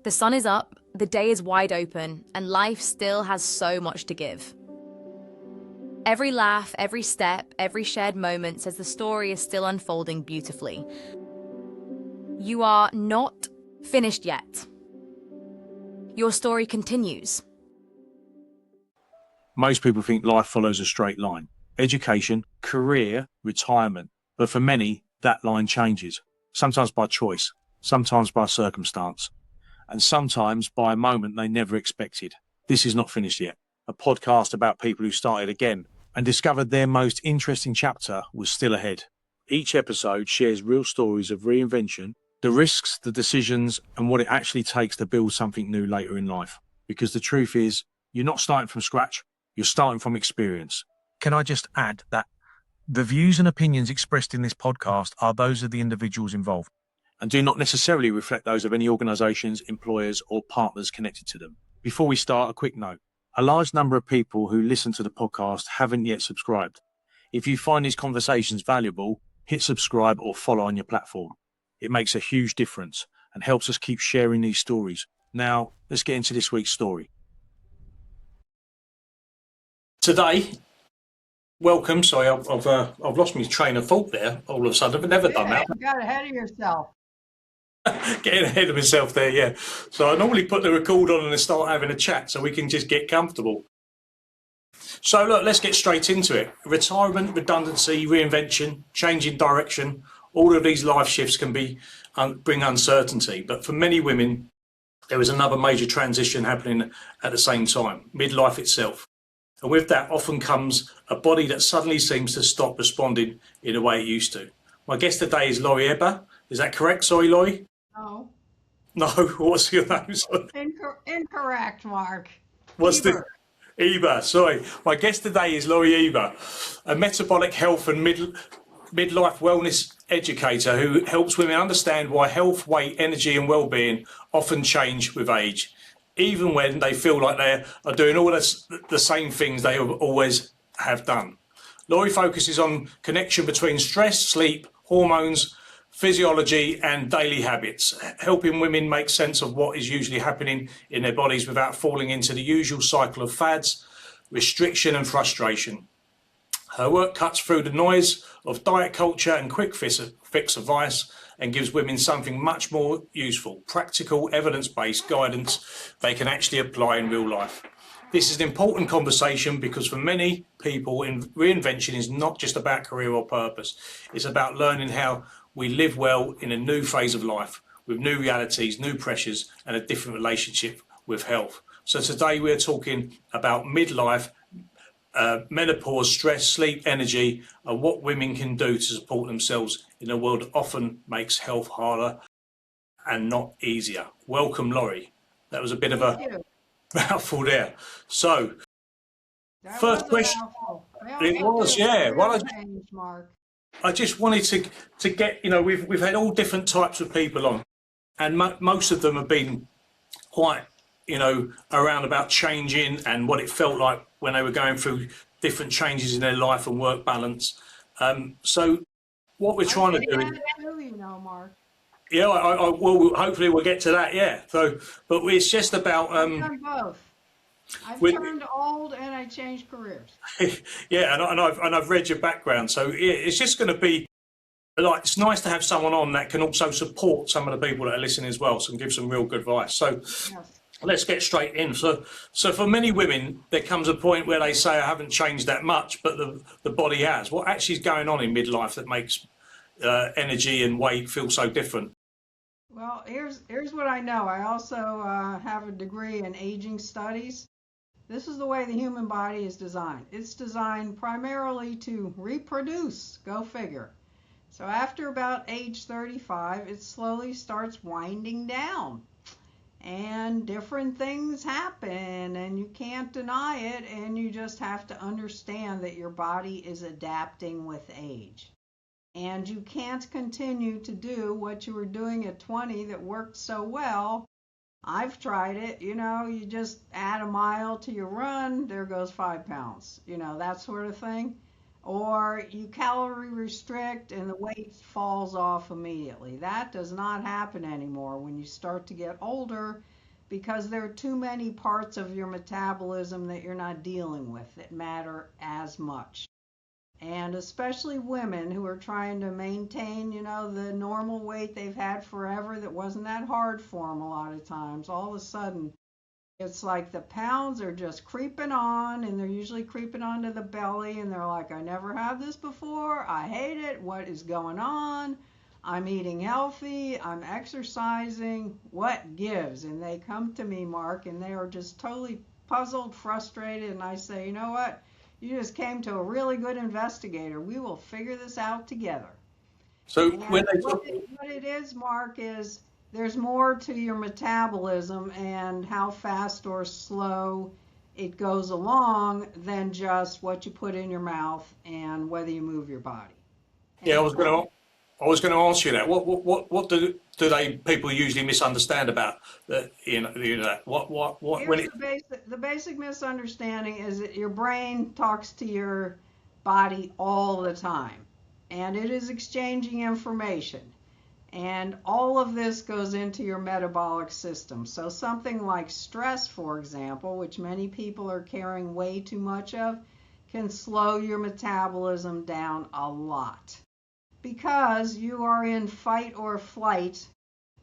The sun is up, the day is wide open, and life still has so much to give. Every laugh, every step, every shared moment says the story is still unfolding beautifully. You are not finished yet. Your story continues. Most people think life follows a straight line. Education, career, retirement. But for many, that line changes. Sometimes by choice, sometimes by circumstance, and sometimes by a moment they never expected. This is Not Finished Yet, a podcast about people who started again and discovered their most interesting chapter was still ahead. Each episode shares real stories of reinvention, the risks, the decisions, and what it actually takes to build something new later in life. Because the truth is, you're not starting from scratch, you're starting from experience. Can I just add that the views and opinions expressed in this podcast are those of the individuals involved and do not necessarily reflect those of any organisations, employers, or partners connected to them. Before we start, a quick note. A large number of people who listen to the podcast haven't yet subscribed. If you find these conversations valuable, hit subscribe or follow on your platform. It makes a huge difference and helps us keep sharing these stories. Now, let's get into this week's story. Today, welcome. Sorry, I've lost my train of thought there all of a sudden. I've never done that. You got ahead of yourself. Getting ahead of myself there, yeah. So I normally put the record on and then start having a chat so we can just get comfortable. So look, let's get straight into it. Retirement, redundancy, reinvention, changing direction, all of these life shifts can bring uncertainty. But for many women, there is another major transition happening at the same time, midlife itself. And with that often comes a body that suddenly seems to stop responding in the way it used to. My guest today is Lorie Eber. Is that correct? Sorry, Lorie? No. No, what's your name? Incorrect, Mark. What's Eber. Eber, sorry. My guest today is Lorie Eber, a metabolic health and midlife wellness educator who helps women understand why health, weight, energy and well-being often change with age, even when they feel like they are doing all the same things they always have done. Lorie focuses on connection between stress, sleep, hormones, physiology and daily habits, helping women make sense of what is usually happening in their bodies without falling into the usual cycle of fads, restriction and frustration. Her work cuts through the noise of diet culture and quick fix advice and gives women something much more useful, practical, evidence-based guidance they can actually apply in real life. This is an important conversation because for many people, reinvention is not just about career or purpose. It's about learning how we live well in a new phase of life with new realities, new pressures, and a different relationship with health. So today we're talking about midlife, menopause, stress, sleep, energy, and what women can do to support themselves in a world that often makes health harder and not easier. Welcome, Lorie. That was a bit of a mouthful there. So, first question. It was, yeah. Well, I just wanted to get, we've had all different types of people on, and most of them have been quite, around about changing and what it felt like when they were going through different changes in their life and work balance. So what we're trying to do is, Mark. Yeah, well, hopefully we'll get to that. Yeah. So, but it's just about I've done both. I've turned old and I changed careers. Yeah, and I've read your background, so it's just going to be like, it's nice to have someone on that can also support some of the people that are listening as well, so can give some real good advice. So yes. Let's get straight in. So for many women, there comes a point where they say, I haven't changed that much, but the body has. What actually is going on in midlife that makes energy and weight feel so different? Well, here's what I know. I also have a degree in aging studies. This is the way the human body is designed. It's designed primarily to reproduce, go figure. So after about age 35, it slowly starts winding down. And different things happen, and you can't deny it, and you just have to understand that your body is adapting with age. And you can't continue to do what you were doing at 20 that worked so well. I've tried it, you just add a mile to your run, there goes 5 pounds, that sort of thing. or you calorie restrict and the weight falls off immediately. That does not happen anymore when you start to get older, because there are too many parts of your metabolism that you're not dealing with that matter as much. And especially women who are trying to maintain, the normal weight they've had forever that wasn't that hard for them a lot of times. All of a sudden, it's like the pounds are just creeping on, and they're usually creeping onto the belly, and they're like, I never had this before. I hate it. What is going on? I'm eating healthy. I'm exercising. What gives? And they come to me, Mark, and they are just totally puzzled, frustrated, and I say, you know what? You just came to a really good investigator. We will figure this out together. So And when they what it is, Mark, is there's more to your metabolism and how fast or slow it goes along than just what you put in your mouth and whether you move your body. yeah, I was going to ask you that. What do people usually misunderstand about that? That what when Here's the basic misunderstanding is that your brain talks to your body all the time, and it is exchanging information. And all of this goes into your metabolic system. So something like stress, for example, which many people are carrying way too much of, can slow your metabolism down a lot. Because you are in fight or flight,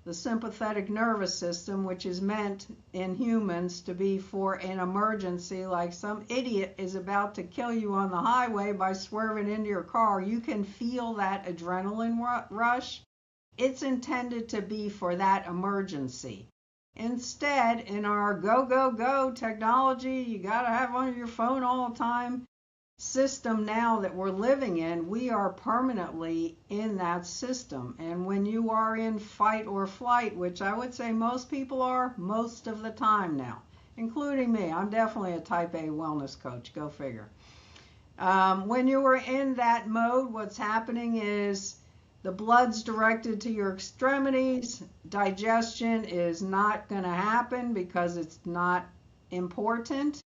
the sympathetic nervous system, which is meant in humans to be for an emergency, like some idiot is about to kill you on the highway by swerving into your car, you can feel that adrenaline rush. It's intended to be for that emergency. Instead, in our go, go, go technology, you got to have on your phone all the time system now that we're living in, we are permanently in that system. And when you are in fight or flight, which I would say most people are most of the time now, including me, I'm definitely a type A wellness coach, go figure. When you are in that mode, what's happening is the blood's directed to your extremities. Digestion is not going to happen because it's not important.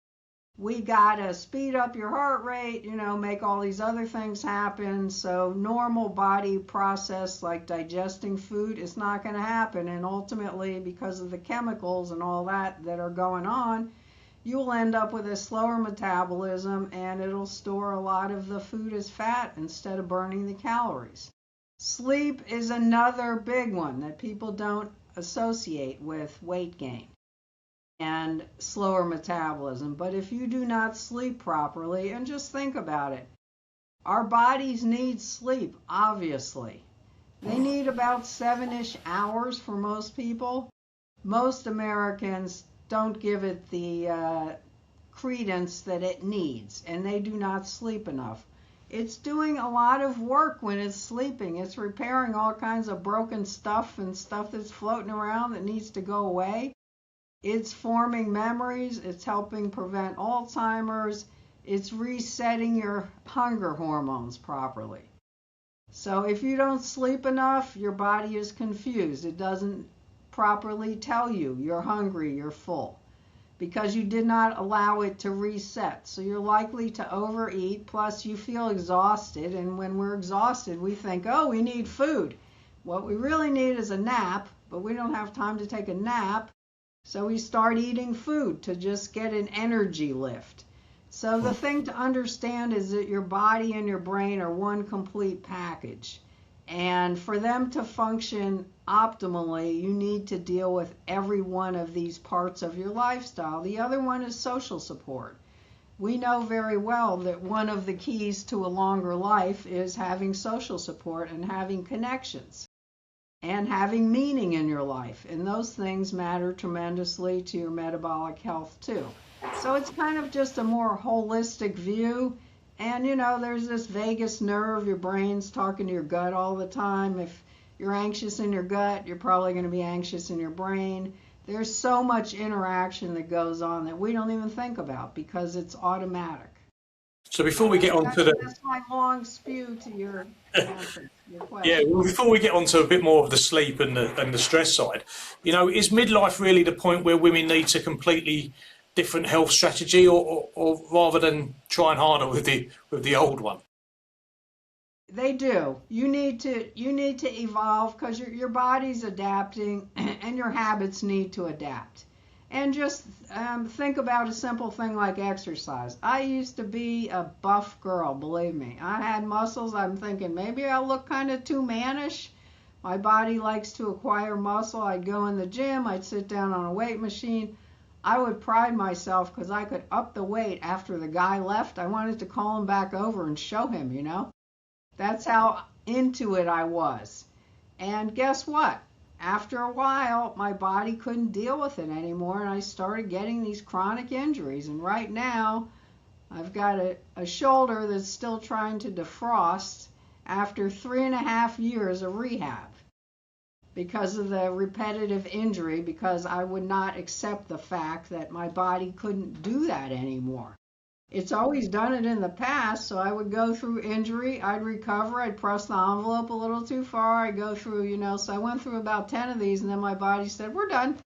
We got to speed up your heart rate, make all these other things happen. So normal body process like digesting food is not going to happen. And ultimately, because of the chemicals and all that are going on, you'll end up with a slower metabolism, and it'll store a lot of the food as fat instead of burning the calories. Sleep is another big one that people don't associate with weight gain and slower metabolism. But if you do not sleep properly, and just think about it, our bodies need sleep, obviously. They need about 7-ish hours for most people. Most Americans don't give it the credence that it needs, and they do not sleep enough. It's doing a lot of work when it's sleeping. It's repairing all kinds of broken stuff and stuff that's floating around that needs to go away. It's forming memories. It's helping prevent Alzheimer's. It's resetting your hunger hormones properly. So if you don't sleep enough, your body is confused. It doesn't properly tell you you're hungry, you're full, because you did not allow it to reset. So you're likely to overeat, plus you feel exhausted, and when we're exhausted, we think, oh, we need food. What we really need is a nap, but we don't have time to take a nap, so we start eating food to just get an energy lift. So the thing to understand is that your body and your brain are one complete package. And for them to function optimally, you need to deal with every one of these parts of your lifestyle. The other one is social support. We know very well that one of the keys to a longer life is having social support and having connections and having meaning in your life. And those things matter tremendously to your metabolic health too. So it's kind of just a more holistic view. And there's this vagus nerve, your brain's talking to your gut all the time. If you're anxious in your gut, you're probably going to be anxious in your brain. There's so much interaction that goes on that we don't even think about because it's automatic. So before we get on to that's my long spew to your answer, your question. yeah, well, before we get on to a bit more of the sleep and the stress side, is midlife really the point where women need a completely different health strategy, or rather than trying harder with the old one? They do. You need to evolve because your body's adapting and your habits need to adapt. And just think about a simple thing like exercise. I used to be a buff girl, believe me. I had muscles. I'm thinking maybe I look kind of too mannish. My body likes to acquire muscle. I'd go in the gym. I'd sit down on a weight machine. I would pride myself because I could up the weight after the guy left. I wanted to call him back over and show him. That's how into it I was. And guess what? After a while, my body couldn't deal with it anymore, and I started getting these chronic injuries. And right now, I've got a shoulder that's still trying to defrost after 3.5 years of rehab because of the repetitive injury, because I would not accept the fact that my body couldn't do that anymore. It's always done it in the past, so I would go through injury, I'd recover, I'd press the envelope a little too far, I'd go through, so I went through about 10 of these, and then my body said, we're done.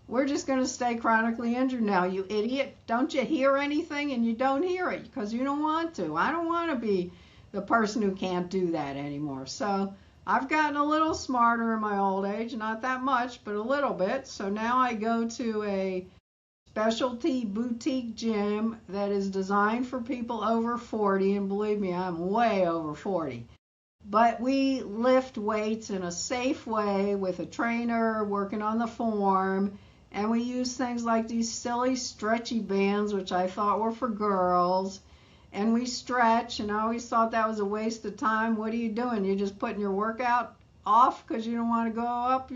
We're just going to stay chronically injured now, you idiot. Don't you hear anything? And you don't hear it because you don't want to. I don't want to be the person who can't do that anymore. So I've gotten a little smarter in my old age, not that much, but a little bit. So now I go to a specialty boutique gym that is designed for people over 40, and believe me, I'm way over 40. But we lift weights in a safe way with a trainer working on the form, and we use things like these silly stretchy bands, which I thought were for girls, and we stretch, and I always thought that was a waste of time. What are you doing? You're just putting your workout off because you don't want to go up.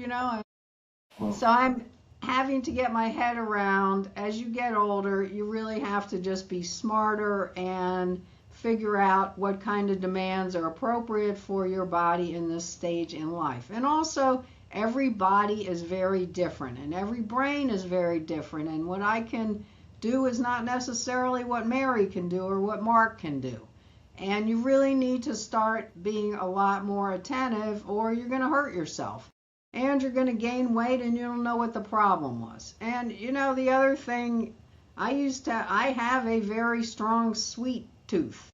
So I'm having to get my head around, as you get older, you really have to just be smarter and figure out what kind of demands are appropriate for your body in this stage in life. And also, every body is very different, and every brain is very different, and what I can do is not necessarily what Mary can do or what Mark can do. And you really need to start being a lot more attentive, or you're going to hurt yourself. And you're going to gain weight and you don't know what the problem was. And the other thing, I have a very strong sweet tooth,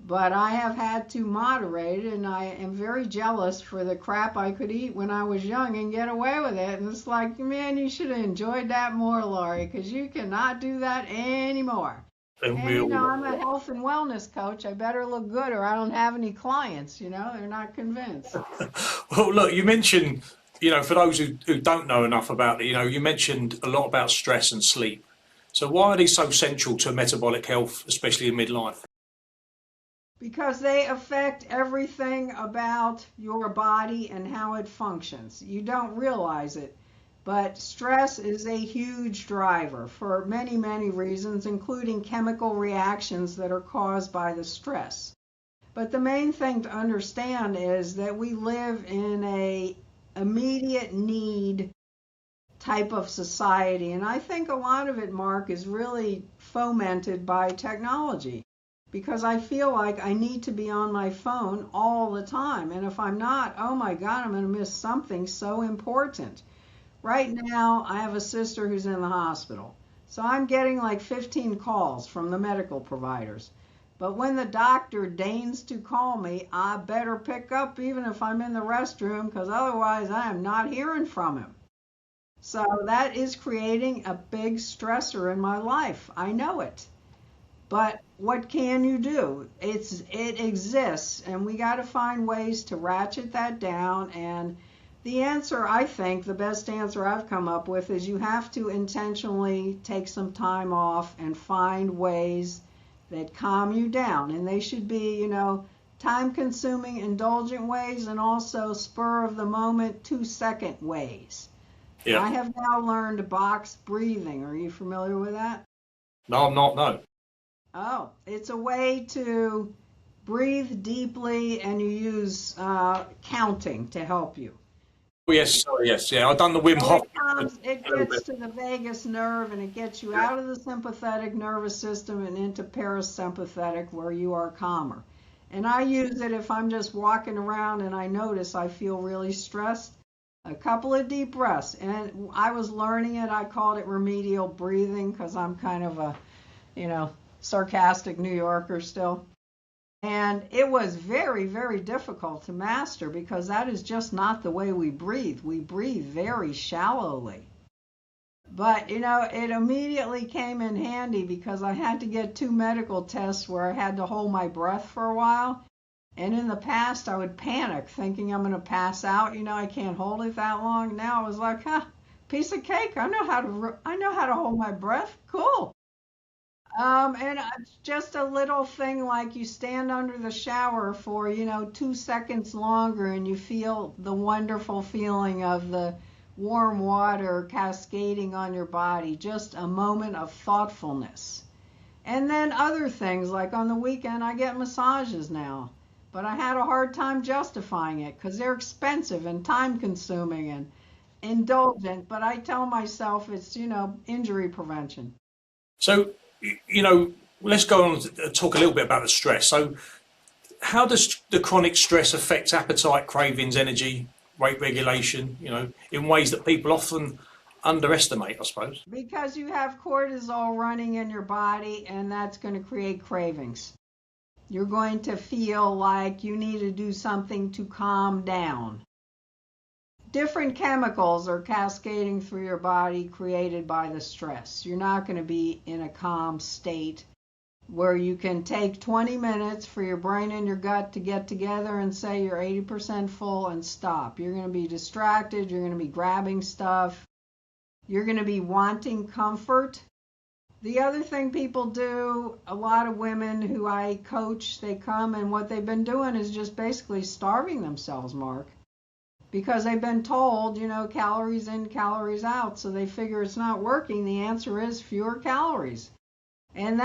but I have had to moderate it, and I am very jealous for the crap I could eat when I was young and get away with it. And it's like, man, you should have enjoyed that more, Lorie, because you cannot do that anymore. And I'm a health and wellness coach. I better look good or I don't have any clients, they're not convinced. Well, look, you mentioned, for those who don't know enough about it, you mentioned a lot about stress and sleep. So why are these so central to metabolic health, especially in midlife? Because they affect everything about your body and how it functions. You don't realize it, but stress is a huge driver for many, many reasons, including chemical reactions that are caused by the stress. But the main thing to understand is that we live in a immediate need type of society, and I think a lot of it, Mark, is really fomented by technology, because I feel like I need to be on my phone all the time, and if I'm not, oh my God, I'm going to miss something so important. Right now, I have a sister who's in the hospital, so I'm getting like 15 calls from the medical providers. But when the doctor deigns to call me, I better pick up even if I'm in the restroom, because otherwise I am not hearing from him. So that is creating a big stressor in my life. I know it. But what can you do? It exists, and we got to find ways to ratchet that down. And the answer, I think, the best answer I've come up with is you have to intentionally take some time off and find ways that calm you down. And they should be, time-consuming, indulgent ways, and also spur-of-the-moment, 2-second ways. Yeah. I have now learned box breathing. Are you familiar with that? No, I'm not, no. Oh, it's a way to breathe deeply, and you use counting to help you. Oh, yes, sorry, yes, yeah. I've done the Wim Hof. It gets to the vagus nerve, and it gets you out of the sympathetic nervous system and into parasympathetic, where you are calmer. And I use it if I'm just walking around and I notice I feel really stressed. A couple of deep breaths. And I was learning it. I called it remedial breathing because I'm kind of a, sarcastic New Yorker still. And it was very, very difficult to master because that is just not the way we breathe. We breathe very shallowly. But, it immediately came in handy because I had to get 2 medical tests where I had to hold my breath for a while. And in the past, I would panic thinking I'm going to pass out. I can't hold it that long. Now I was like, piece of cake. I know how to hold my breath. Cool. And just a little thing like you stand under the shower for, 2 seconds longer and you feel the wonderful feeling of the warm water cascading on your body. Just a moment of thoughtfulness. And then other things like on the weekend, I get massages now. But I had a hard time justifying it because they're expensive and time consuming and indulgent. But I tell myself it's, injury prevention. So, let's go on to talk a little bit about the stress. So how does the chronic stress affect appetite, cravings, energy, weight regulation, in ways that people often underestimate, I suppose? Because you have cortisol running in your body, and that's going to create cravings. You're going to feel like you need to do something to calm down. Different chemicals are cascading through your body created by the stress. You're not going to be in a calm state where you can take 20 minutes for your brain and your gut to get together and say you're 80% full and stop. You're going to be distracted. You're going to be grabbing stuff. You're going to be wanting comfort. The other thing people do, a lot of women who I coach, they come and what they've been doing is just basically starving themselves, Mark. Because they've been told, calories in, calories out, so they figure it's not working. The answer is fewer calories. And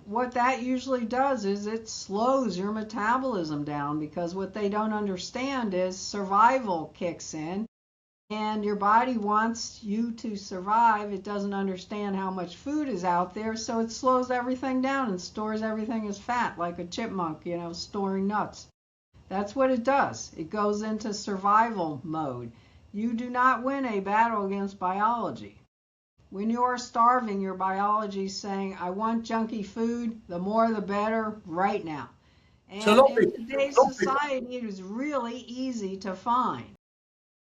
what that usually does is it slows your metabolism down because what they don't understand is survival kicks in and your body wants you to survive. It doesn't understand how much food is out there, so it slows everything down and stores everything as fat like a chipmunk, storing nuts. That's what it does. It goes into survival mode. You do not win a battle against biology. When you are starving, your biology is saying, I want junky food, the more the better, right now. And So in today's society, it is really easy to find.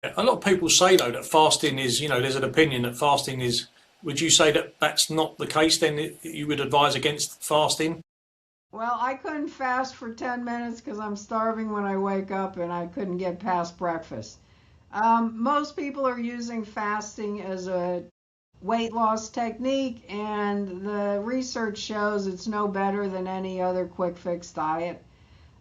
a lot of people say, though, that fasting is, there's an opinion that fasting is, would you say that that's not the case, then you would advise against fasting? Well, I couldn't fast for 10 minutes because I'm starving when I wake up and I couldn't get past breakfast. Most people are using fasting as a weight loss technique, and the shows it's no better than any other quick fix diet.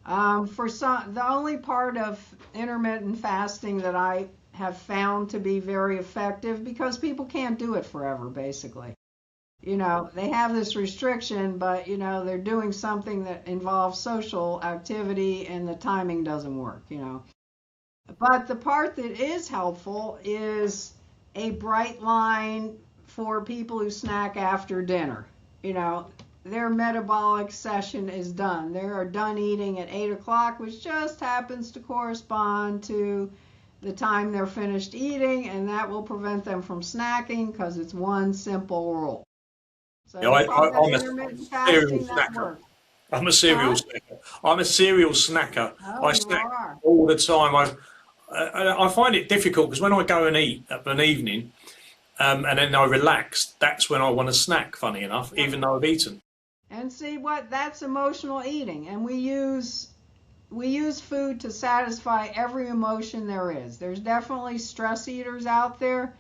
For some, the only part of intermittent fasting that I have found to be very effective, because people can't do it forever, basically. They have this restriction, but, they're doing something that involves social activity and the timing doesn't work, But the part that is helpful is a bright line for people who snack after dinner. Their metabolic session is done. They are done eating at 8 o'clock, which just happens to correspond to the time they're finished eating, and that will prevent them from snacking because it's one simple rule. So I'm a cereal snacker. Works. I'm a cereal snacker. I'm a cereal snacker. Oh, I snack all the time. I find it difficult because when I go and eat of an evening, and then I relax, that's when I want to snack, funny enough, even though I've eaten. And see that's emotional eating. And we use food to satisfy every emotion there is. There's definitely stress eaters out there.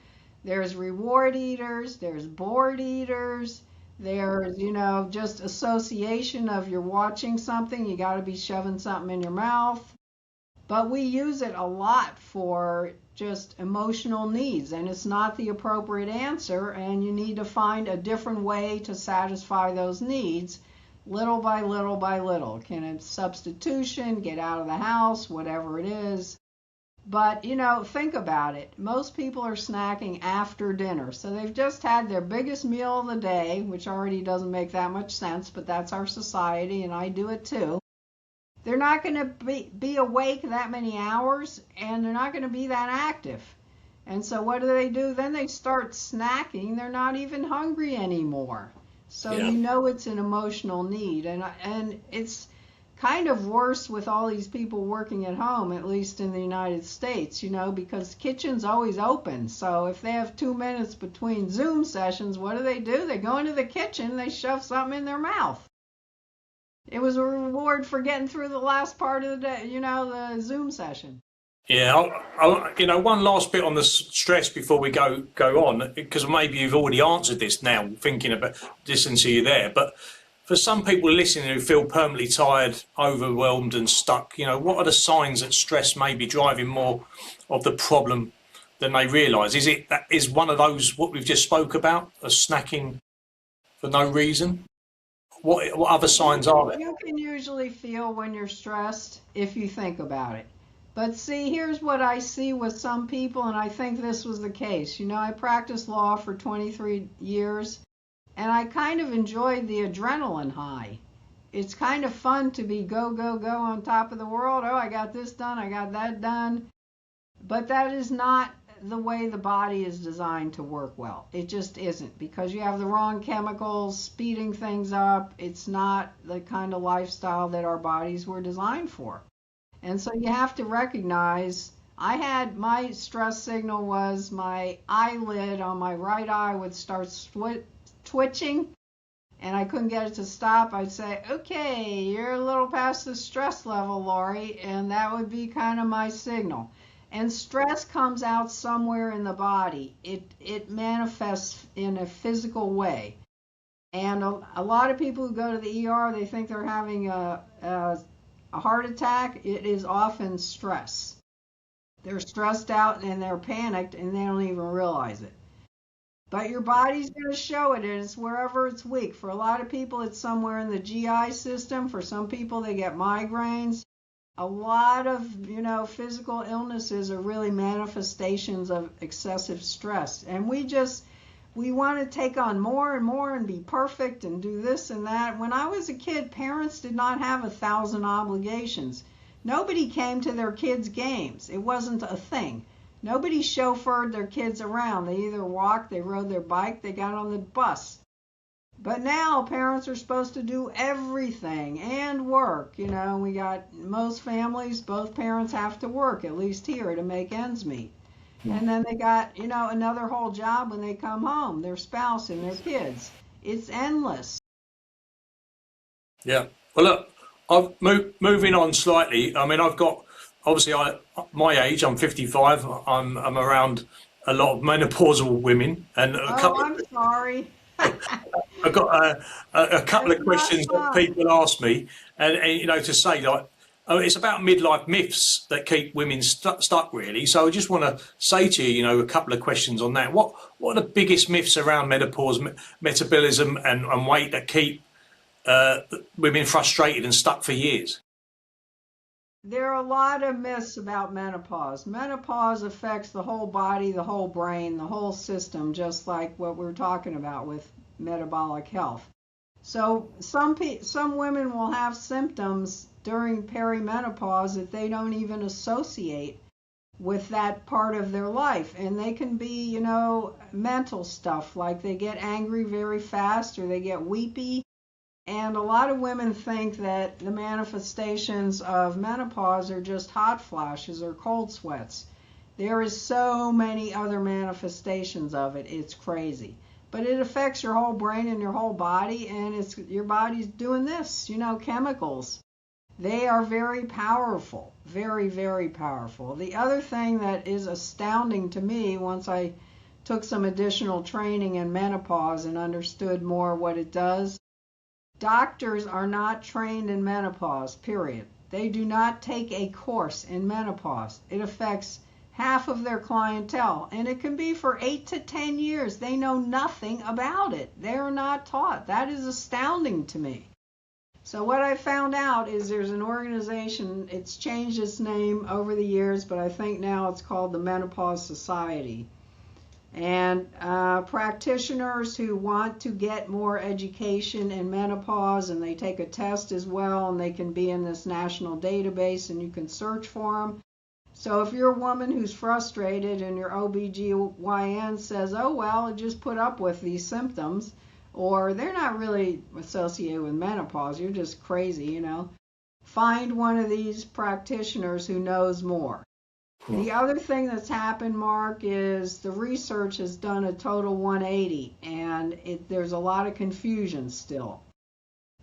There's reward eaters. There's bored eaters. There's, just association of you're watching something, you got to be shoving something in your mouth. But we use it a lot for just emotional needs, and it's not the appropriate answer, and you need to find a different way to satisfy those needs, little by little by little. Can it substitution, get out of the house, whatever it is. But, think about it. Most people are snacking after dinner. So they've just had their biggest meal of the day, which already doesn't make that much sense, but that's our society, and I do it too. They're not going to be awake that many hours, and they're not going to be that active. And so what do? Then they start snacking. They're not even hungry anymore. So it's an emotional need. And it's kind of worse with all these people working at home, at least in the United States, because the kitchen's always open. So if they have 2 minutes between Zoom sessions, what do? They go into the kitchen and they shove something in their mouth. It was a reward for getting through the last part of the day, the Zoom session. Yeah, one last bit on the stress before we go on, because maybe you've already answered this now, thinking about listening to you there. But for some people listening who feel permanently tired, overwhelmed and stuck, what are the signs that stress may be driving more of the problem than they realise? Is one of those what we've just spoke about, a snacking for no reason? What other signs are there? You can usually feel when you're stressed if you think about it. But see, here's what I see with some people, and I think this was the case. I practiced law for 23 years, and I kind of enjoyed the adrenaline high. It's kind of fun to be go, go, go on top of the world. Oh, I got this done, I got that done. But that is not the way the body is designed to work well. It just isn't, because you have the wrong chemicals speeding things up. It's not the kind of lifestyle that our bodies were designed for. And so you have to recognize, my stress signal was my eyelid on my right eye would start twitching, and I couldn't get it to stop. I'd say, okay, you're a little past the stress level, Lorie, and that would be kind of my signal. And stress comes out somewhere in the body. It manifests in a physical way. And a lot of people who go to the ER, they think they're having a heart attack. It is often stress. They're stressed out and they're panicked and they don't even realize it. But your body's going to show it, and it's wherever it's weak. For a lot of people, it's somewhere in the GI system. For some people, they get migraines. A lot of, physical illnesses are really manifestations of excessive stress. And we want to take on more and more and be perfect and do this and that. When I was a kid, parents did not have 1,000 obligations. Nobody came to their kids' games. It wasn't a thing. Nobody chauffeured their kids around. They either walked, they rode their bike, they got on the bus. But now parents are supposed to do everything and work. We got most families, both parents have to work, at least here, to make ends meet. And then they got, another whole job when they come home, their spouse and their kids. It's endless. Yeah. Well, look, moving on slightly. I mean, I've got, obviously, my age, I'm 55. I'm around a lot of menopausal women. And I'm sorry. I've got a couple of questions that people ask me, and to say, like, it's about midlife myths that keep women stuck, really. So I just want to say to you, a couple of questions on that. What are the biggest myths around menopause, metabolism, and weight that keep women frustrated and stuck for years? There are a lot of myths about menopause. Menopause affects the whole body, the whole brain, the whole system, just like what we're talking about with metabolic health. So some women will have symptoms during perimenopause that they don't even associate with that part of their life. And they can be, mental stuff, like they get angry very fast or they get weepy. And a lot of women think that the manifestations of menopause are just hot flashes or cold sweats. There is so many other manifestations of it. It's crazy. But it affects your whole brain and your whole body, and your body's doing this, chemicals. They are very powerful, very, very powerful. The other thing that is astounding to me, once I took some additional training in menopause and understood more what it does, doctors are not trained in menopause, period. They do not take a course in menopause. It affects half of their clientele, and it can be for 8 to 10 years. They know nothing about it. They're not taught. That is astounding to me. So what I found out is there's an organization, it's changed its name over the years, but I think now it's called the Menopause Society. And practitioners who want to get more education in menopause, and they take a test as well, and they can be in this national database and you can search for them. So if you're a woman who's frustrated and your OBGYN says, oh, well, just put up with these symptoms, or they're not really associated with menopause, you're just crazy, find one of these practitioners who knows more. The other thing that's happened, Mark, is the research has done a total 180, and there's a lot of confusion still.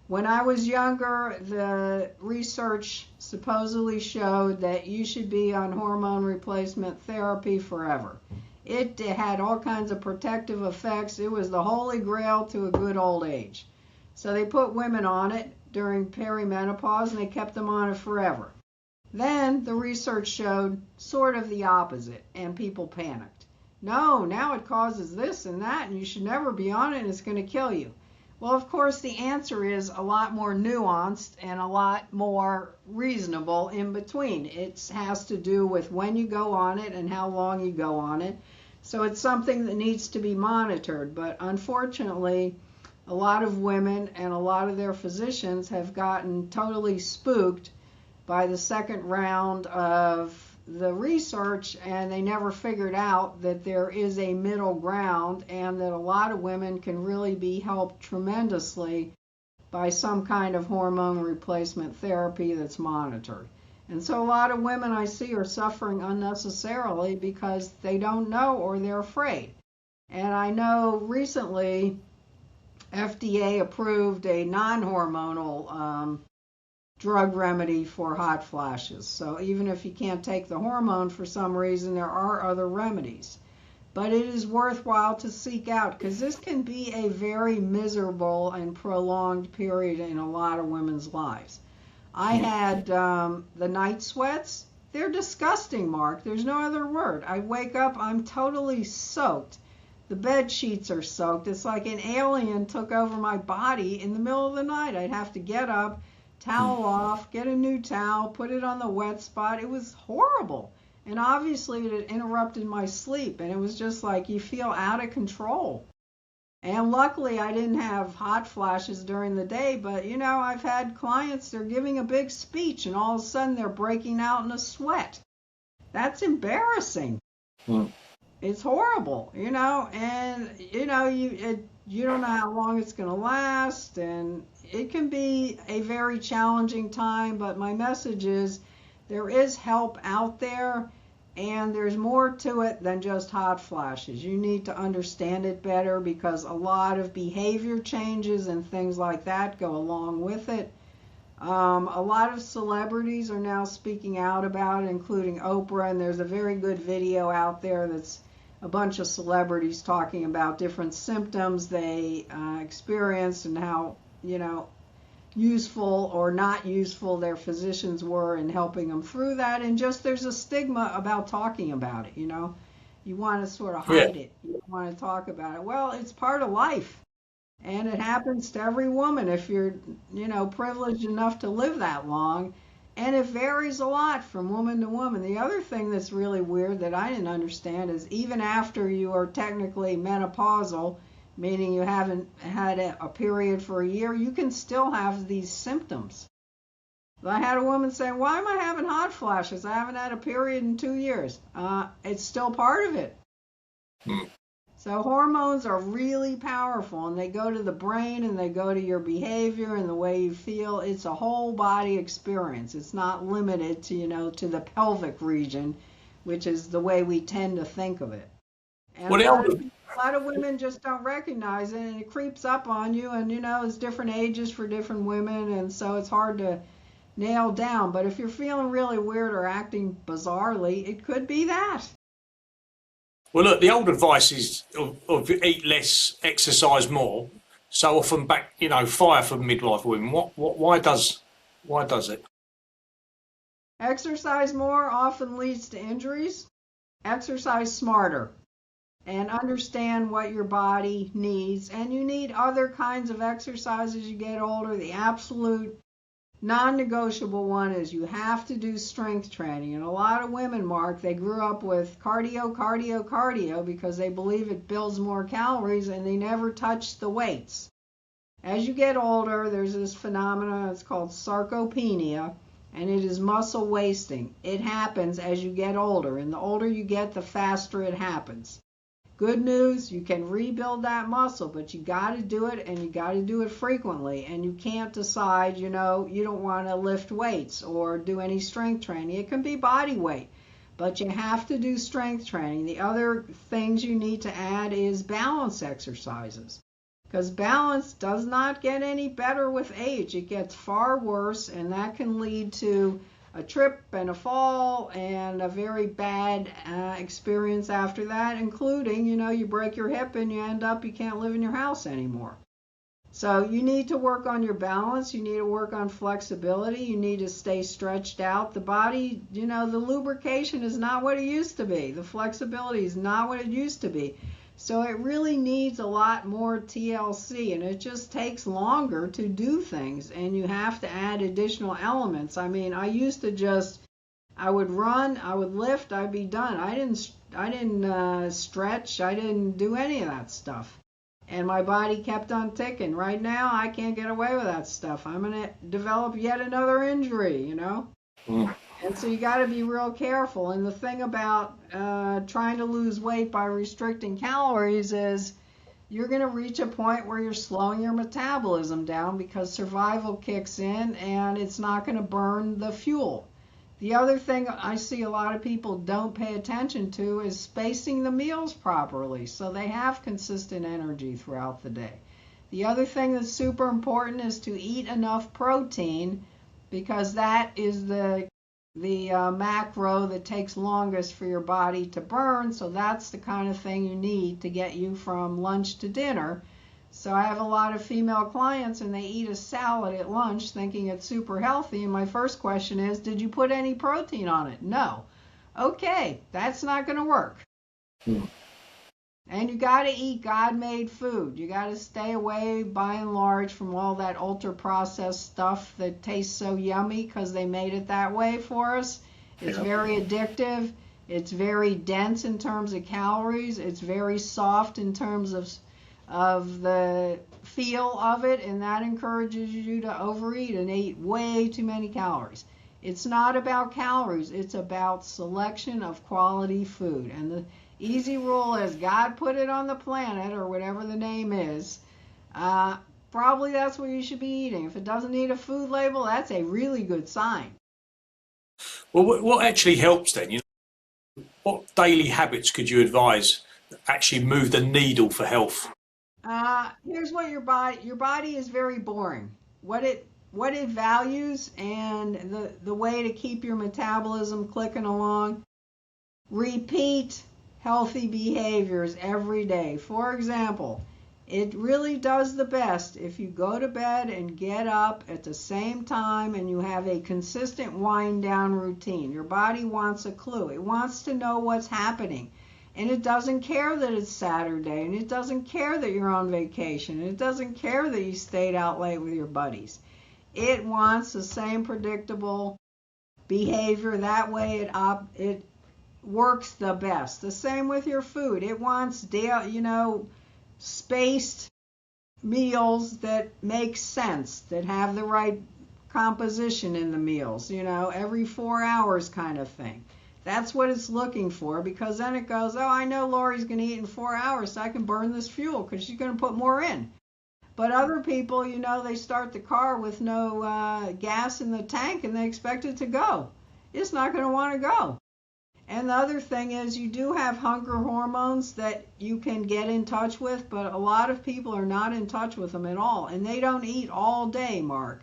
When I was younger, the research supposedly showed that you should be on hormone replacement therapy forever. It had all kinds of protective effects. It was the holy grail to a good old age. So they put women on it during perimenopause, and they kept them on it forever. Then the research showed sort of the opposite, and people panicked. No, now it causes this and that, and you should never be on it, and it's going to kill you. Well, of course, the answer is a lot more nuanced and a lot more reasonable in between. It has to do with when you go on it and how long you go on it. So it's something that needs to be monitored. But unfortunately, a lot of women and a lot of their physicians have gotten totally spooked by the second round of the research, and they never figured out that there is a middle ground and that a lot of women can really be helped tremendously by some kind of hormone replacement therapy that's monitored. And so a lot of women I see are suffering unnecessarily because they don't know or they're afraid. And I know recently FDA approved a non-hormonal drug remedy for hot flashes. So even if you can't take the hormone for some reason, there are other remedies. But it is worthwhile to seek out, because this can be a very miserable and prolonged period in a lot of women's lives. I had the night sweats. They're disgusting, Mark. There's no other word. I wake up, I'm totally soaked. The bed sheets are soaked. It's like an alien took over my body in the middle of the night. I'd have to get up, towel off, get a new towel, put it on the wet spot. It was horrible. And obviously it interrupted my sleep. And it was just like you feel out of control. And luckily I didn't have hot flashes during the day. But, you know, I've had clients, they're giving a big speech and all of a sudden they're breaking out in a sweat. That's embarrassing. It's horrible, you know, and, you know, you don't know how long it's going to last, and it can be a very challenging time, but my message is there is help out there, and there's more to it than just hot flashes. You need to understand it better because a lot of behavior changes and things like that go along with it. A lot of celebrities are now speaking out about it, including Oprah, and there's a very good video out there that's a bunch of celebrities talking about different symptoms they experienced and how, you know, useful or not useful their physicians were in helping them through that. And just there's a stigma about talking about it, you know. You want to sort of hide it. You don't want to talk about it. Well, it's part of life. And it happens to every woman if you're, you know, privileged enough to live that long. And it varies a lot from woman to woman. The other thing that's really weird that I didn't understand is even after you are technically menopausal, meaning you haven't had a period for a year, you can still have these symptoms. I had a woman say, why am I having hot flashes? I haven't had a period in 2 years. It's still part of it. So hormones are really powerful, and they go to the brain and they go to your behavior and the way you feel. It's a whole body experience. It's not limited to, you know, to the pelvic region, which is the way we tend to think of it. And a lot of women just don't recognize it, and it creeps up on you, and, you know, it's different ages for different women, and so it's hard to nail down. But if you're feeling really weird or acting bizarrely, it could be that. Well, look, the old advice is of eat less, exercise more. So often back, you know, fire for midlife women. Why does it? Exercise more often leads to injuries. Exercise smarter and understand what your body needs. And you need other kinds of exercise as you get older. The absolute non-negotiable one is you have to do strength training. And a lot of women, Mark, they grew up with cardio because they believe it builds more calories, and they never touched the weights. As you get older, there's this phenomenon, it's called sarcopenia, and it is muscle wasting. It happens as you get older, and the older you get, the faster it happens. Good news, you can rebuild that muscle, but you got to do it, and you got to do it frequently. And you can't decide, you don't want to lift weights or do any strength training. It can be body weight, but you have to do strength training. The other things you need to add is balance exercises, because balance does not get any better with age. It gets far worse, and that can lead to a trip and a fall and a very bad experience after that, including, you break your hip and you can't live in your house anymore. So you need to work on your balance. You need to work on flexibility. You need to stay stretched out. The body, the lubrication is not what it used to be. The flexibility is not what it used to be. So it really needs a lot more TLC, and it just takes longer to do things, and you have to add additional elements. I mean, I used to I would run, I would lift, I'd be done. I didn't stretch, I didn't do any of that stuff. And my body kept on ticking. Right now, I can't get away with that stuff. I'm going to develop yet another injury, Mm. And so you got to be real careful. And the thing about trying to lose weight by restricting calories is you're going to reach a point where you're slowing your metabolism down because survival kicks in and it's not going to burn the fuel. The other thing I see a lot of people don't pay attention to is spacing the meals properly so they have consistent energy throughout the day. The other thing that's super important is to eat enough protein, because that is the macro that takes longest for your body to burn. So that's the kind of thing you need to get you from lunch to dinner. So I have a lot of female clients and they eat a salad at lunch thinking it's super healthy. And my first question is, did you put any protein on it? No. Okay, that's not going to work. And you got to eat God-made food. You got to stay away, by and large, from all that ultra-processed stuff that tastes so yummy because they made it that way for us. It's very addictive. It's very dense in terms of calories. It's very soft in terms of the feel of it, and that encourages you to overeat and eat way too many calories. It's not about calories. It's about selection of quality food. And the easy rule is God put it on the planet, or whatever the name is. Probably that's what you should be eating. If it doesn't need a food label, that's a really good sign. Well, what actually helps then? What daily habits could you advise that actually move the needle for health? Here's what your body is very boring. What it values and the way to keep your metabolism clicking along. Repeat healthy behaviors every day. For example, it really does the best if you go to bed and get up at the same time and you have a consistent wind down routine. Your body wants a clue. It wants to know what's happening. And it doesn't care that it's Saturday, and it doesn't care that you're on vacation, and it doesn't care that you stayed out late with your buddies. It wants the same predictable behavior. That way it works the best. The same with your food. It wants spaced meals that make sense, that have the right composition in the meals, every 4 hours kind of thing. That's what it's looking for, because then it goes, oh, I know Lori's going to eat in 4 hours, so I can burn this fuel because she's going to put more in. But other people, they start the car with no gas in the tank and they expect it to go. It's not going to want to go. And the other thing is, you do have hunger hormones that you can get in touch with, but a lot of people are not in touch with them at all. And they don't eat all day, Mark.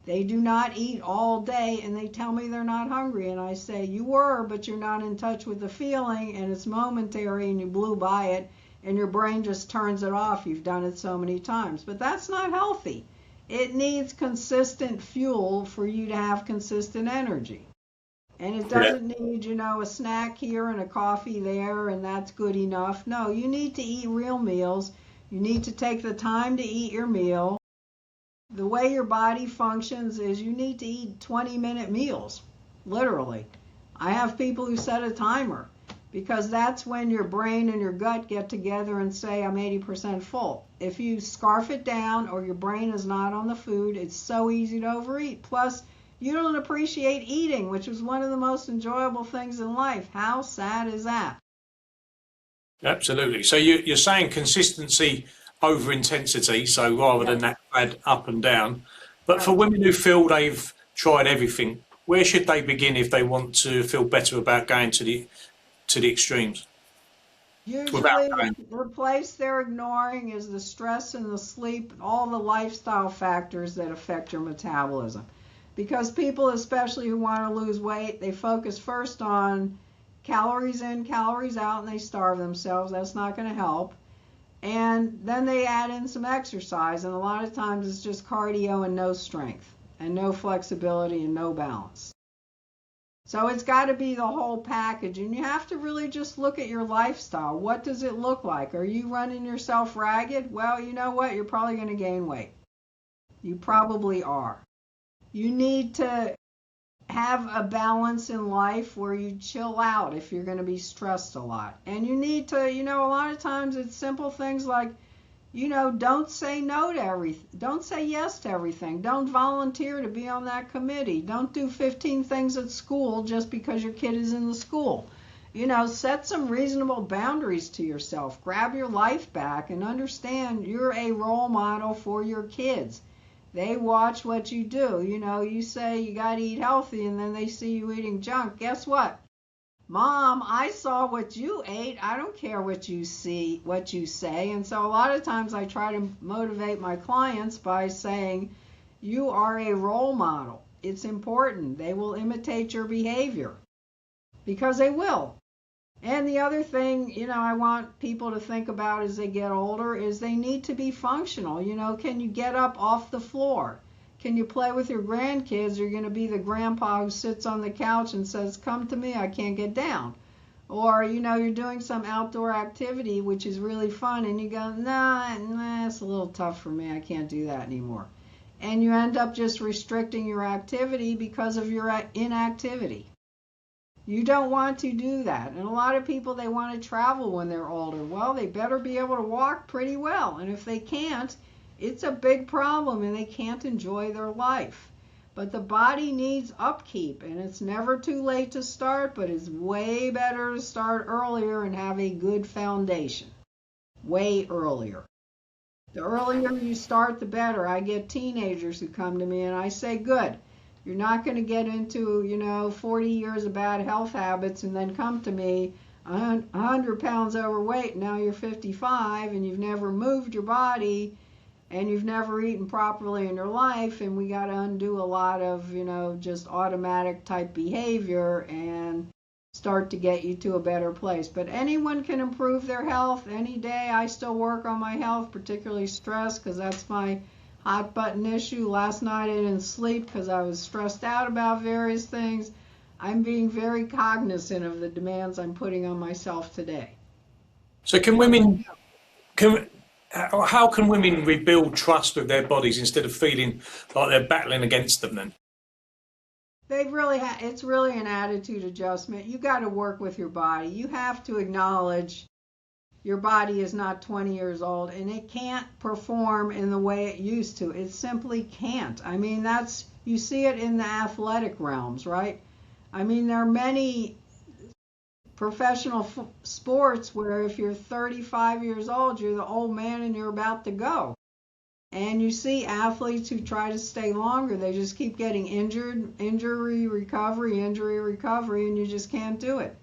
They do not eat all day, and they tell me they're not hungry. And I say, you were, but you're not in touch with the feeling, and it's momentary, and you blew by it, and your brain just turns it off. You've done it so many times. But that's not healthy. It needs consistent fuel for you to have consistent energy. And it doesn't need, a snack here and a coffee there, and that's good enough. No, you need to eat real meals. You need to take the time to eat your meal. The way your body functions is you need to eat 20-minute meals, literally. I have people who set a timer, because that's when your brain and your gut get together and say, I'm 80% full. If you scarf it down or your brain is not on the food, it's so easy to overeat. Plus, you don't appreciate eating, which is one of the most enjoyable things in life. How sad is that? Absolutely. So you're saying consistency over intensity, so rather than Yes, that bad up and down. But for right. women who feel they've tried everything, where should they begin if they want to feel better about going to the extremes without Usually going? the place they're ignoring is the stress and the sleep, all the lifestyle factors that affect your metabolism. Because people, especially who want to lose weight, they focus first on calories in, calories out, and they starve themselves. That's not going to help. And then they add in some exercise, and a lot of times it's just cardio and no strength, and no flexibility and no balance. So it's got to be the whole package, and you have to really just look at your lifestyle. What does it look like? Are you running yourself ragged? Well, you know what? You're probably going to gain weight. You probably are. You need to have a balance in life where you chill out if you're going to be stressed a lot. And you need to, a lot of times it's simple things like, don't say no to everything. Don't say yes to everything. Don't volunteer to be on that committee. Don't do 15 things at school just because your kid is in the school. Set some reasonable boundaries to yourself. Grab your life back and understand you're a role model for your kids. They watch what you do. You say you got to eat healthy and then they see you eating junk. Guess what? Mom, I saw what you ate. I don't care what you see, what you say. And so a lot of times I try to motivate my clients by saying, you are a role model. It's important. They will imitate your behavior because they will. And the other thing, I want people to think about as they get older is they need to be functional. Can you get up off the floor? Can you play with your grandkids? You're going to be the grandpa who sits on the couch and says, come to me, I can't get down. Or, you're doing some outdoor activity which is really fun and you go, nah, it's a little tough for me. I can't do that anymore. And you end up just restricting your activity because of your inactivity. You don't want to do that. And a lot of people, they want to travel when they're older. Well, they better be able to walk pretty well. And if they can't, it's a big problem and they can't enjoy their life. But the body needs upkeep, and it's never too late to start, but it's way better to start earlier and have a good foundation. Way earlier. The earlier you start, the better. I get teenagers who come to me and I say, good. You're not going to get into, 40 years of bad health habits and then come to me 100 pounds overweight. Now you're 55 and you've never moved your body and you've never eaten properly in your life. And we got to undo a lot of, just automatic type behavior and start to get you to a better place. But anyone can improve their health any day. I still work on my health, particularly stress, because that's my hot button issue. Last night I didn't sleep because I was stressed out about various things. I'm being very cognizant of the demands I'm putting on myself today. So can women can how can women rebuild trust with their bodies instead of feeling like they're battling against them then? It's really an attitude adjustment. You got to work with your body. You have to acknowledge your body is not 20 years old and it can't perform in the way it used to. It simply can't. I mean, you see it in the athletic realms, right? I mean, there are many professional sports where if you're 35 years old, you're the old man and you're about to go. And you see athletes who try to stay longer, they just keep getting injured, injury recovery, and you just can't do it.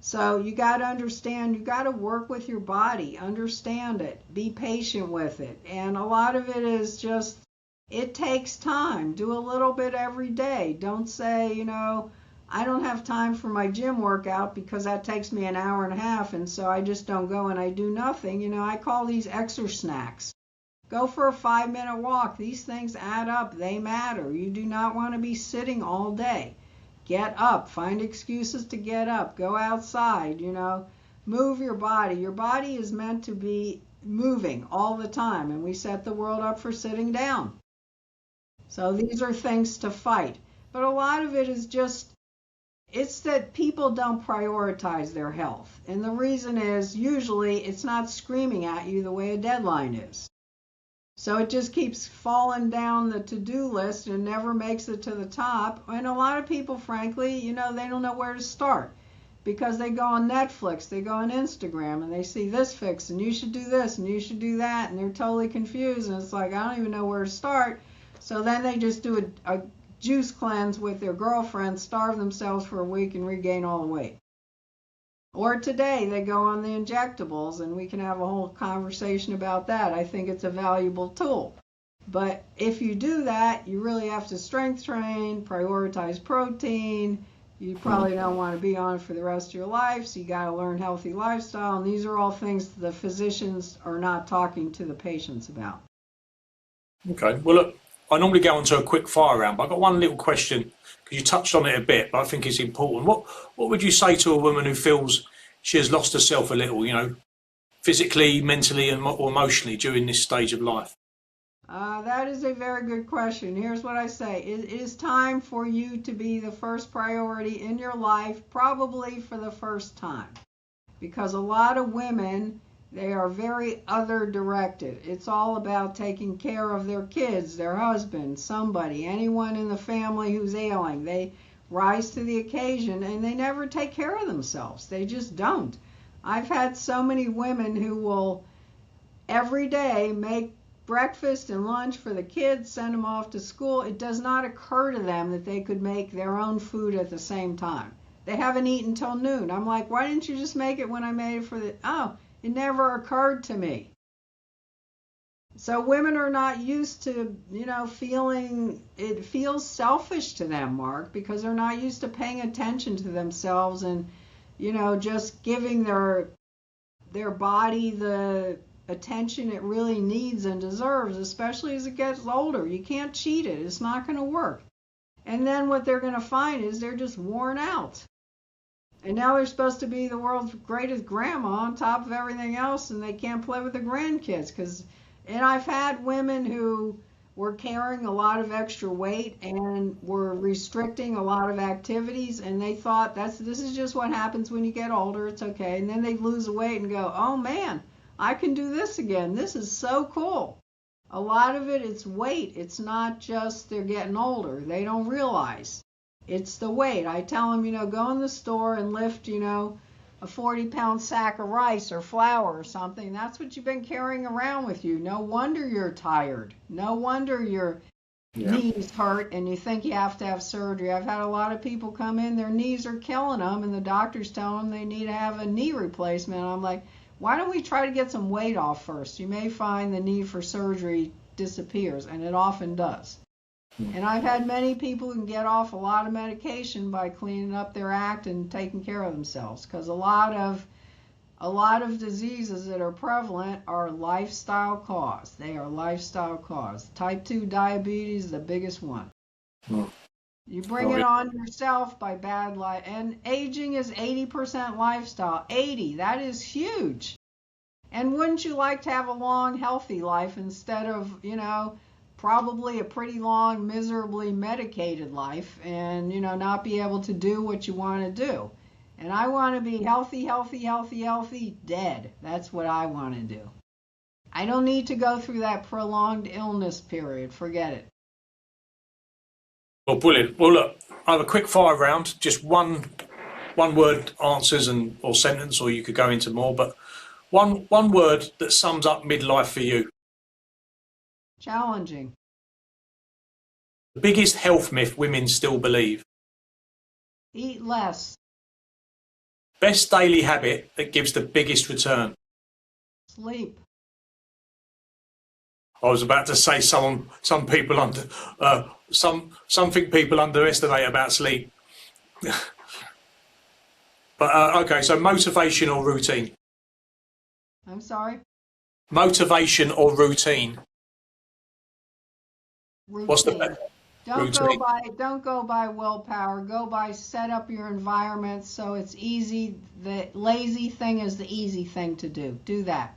So you got to understand, you got to work with your body, understand it, be patient with it. And a lot of it is just, it takes time. Do a little bit every day. Don't say, I don't have time for my gym workout because that takes me an hour and a half, and so I just don't go and I do nothing. I call these exercise snacks. Go for a 5-minute walk. These things add up. They matter. You do not want to be sitting all day. Get up. Find excuses to get up. Go outside, Move your body. Your body is meant to be moving all the time, and we set the world up for sitting down. So these are things to fight. But a lot of it is just, it's that people don't prioritize their health. And the reason is, usually, it's not screaming at you the way a deadline is. So it just keeps falling down the to-do list and never makes it to the top. And a lot of people, frankly, they don't know where to start. because they go on Netflix, they go on Instagram, and they see this fix, and you should do this, and you should do that, and they're totally confused, and it's like, I don't even know where to start. So then they just do a juice cleanse with their girlfriend, starve themselves for a week, and regain all the weight. Or today, they go on the injectables, and we can have a whole conversation about that. I think it's a valuable tool. But if you do that, you really have to strength train, prioritize protein. You probably don't want to be on it for the rest of your life, so you got to learn healthy lifestyle. And these are all things the physicians are not talking to the patients about. Okay. Well, look, I normally go on to a quick fire round, but I've got one little question, because you touched on it a bit, but I think it's important. What would you say to a woman who feels she has lost herself a little, physically, mentally, or emotionally during this stage of life? That is a very good question. Here's what I say. It is time for you to be the first priority in your life, probably for the first time. Because a lot of women, they are very other directed. It's all about taking care of their kids, their husband, somebody, anyone in the family who's ailing. They rise to the occasion and they never take care of themselves. They just don't. I've had so many women who will every day make breakfast and lunch for the kids, send them off to school. It does not occur to them that they could make their own food at the same time. They haven't eaten till noon. I'm like, why didn't you just make it when I made it for the... Oh, it never occurred to me. So women are not used to, feeling... It feels selfish to them, Mark, because they're not used to paying attention to themselves and, just giving their body the attention it really needs and deserves, especially as it gets older. You can't cheat it. It's not going to work. And then what they're going to find is they're just worn out. And now they're supposed to be the world's greatest grandma on top of everything else, and they can't play with the grandkids. And I've had women who were carrying a lot of extra weight and were restricting a lot of activities, and they thought this is just what happens when you get older. It's okay. And then they lose the weight and go, oh man, I can do this again. This is so cool. A lot of it's weight. It's not just they're getting older. They don't realize. It's the weight. I tell them, go in the store and lift, a 40-pound sack of rice or flour or something. That's what you've been carrying around with you. No wonder you're tired. No wonder your knees hurt and you think you have to have surgery. I've had a lot of people come in, their knees are killing them, and the doctor's telling them they need to have a knee replacement. I'm like, why don't we try to get some weight off first? You may find the need for surgery disappears, and it often does. And I've had many people who can get off a lot of medication by cleaning up their act and taking care of themselves, because a lot of diseases that are prevalent are lifestyle caused. They are lifestyle caused. Type 2 diabetes is the biggest one. You bring it on yourself by bad life. And aging is 80% lifestyle. 80, that is huge. And wouldn't you like to have a long, healthy life instead of, probably a pretty long, miserably medicated life and, not be able to do what you want to do? And I want to be healthy, dead. That's what I want to do. I don't need to go through that prolonged illness period. Forget it. Well, brilliant. Well, look, I have a quick fire round, just one word answers or sentence, or you could go into more, but one word that sums up midlife for you. Challenging. The biggest health myth women still believe. Eat less. Best daily habit that gives the biggest return. Sleep. I was about to say something people underestimate about sleep. But okay, so motivation or routine? I'm sorry? Motivation or routine? Routine. What's the best? Don't go by willpower. Go by set up your environment so it's easy. The lazy thing is the easy thing to do. Do that.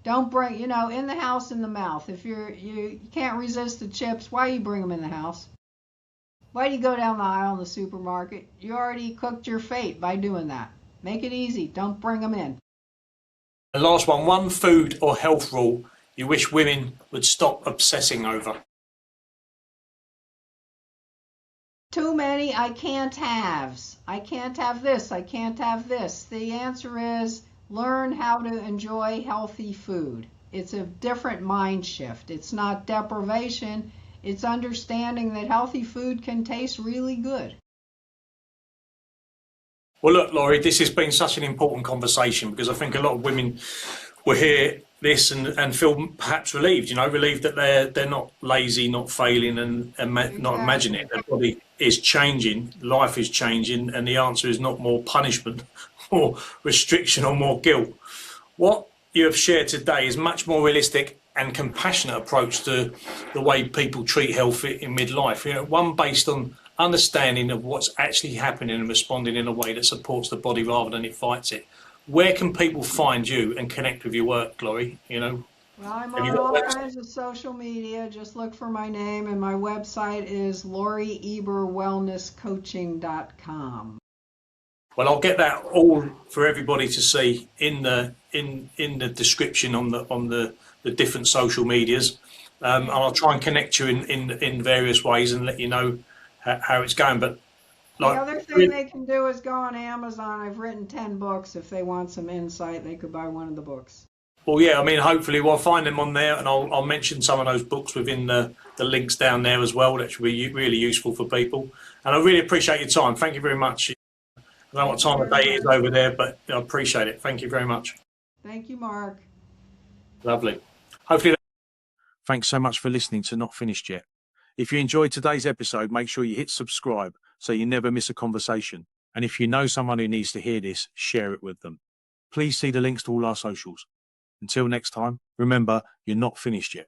Don't bring, in the house, in the mouth. If you can't resist the chips, why do you bring them in the house? Why do you go down the aisle in the supermarket? You already cooked your fate by doing that. Make it easy. Don't bring them in. The last one food or health rule you wish women would stop obsessing over. too many I can't haves. I can't have this, I can't have this. The answer is learn how to enjoy healthy food. It's a different mind shift. It's not deprivation, it's understanding that healthy food can taste really good. Well, look, Lorie, this has been such an important conversation because I think a lot of women will hear this and feel perhaps relieved, relieved that they're not lazy, not failing and not imagining it. Their body is changing, life is changing, and the answer is not more punishment or restriction or more guilt. What you have shared today is much more realistic and compassionate approach to the way people treat health in midlife. One based on understanding of what's actually happening and responding in a way that supports the body rather than it fights it. Where can people find you and connect with your work, Lorie? Well, I'm on all kinds of social media. Just look for my name, and my website is LorieEberWellnessCoaching.com. Well, I'll get that all for everybody to see in the description on the different social medias. And I'll try and connect you in various ways and let you know how it's going. But the other thing they can do is go on Amazon. I've written 10 books. If they want some insight, they could buy one of the books. Well, yeah, I mean, hopefully we'll find them on there, and I'll mention some of those books within the links down there as well. That should be really useful for people. And I really appreciate your time. Thank you very much. I don't know what time of day it is over there, but I appreciate it. Thank you very much. Thank you, Mark. Lovely. Hopefully. Thanks so much for listening to Not Finished Yet. If you enjoyed today's episode, make sure you hit subscribe so you never miss a conversation. And if you know someone who needs to hear this, share it with them. Please see the links to all our socials. Until next time, remember, you're not finished yet.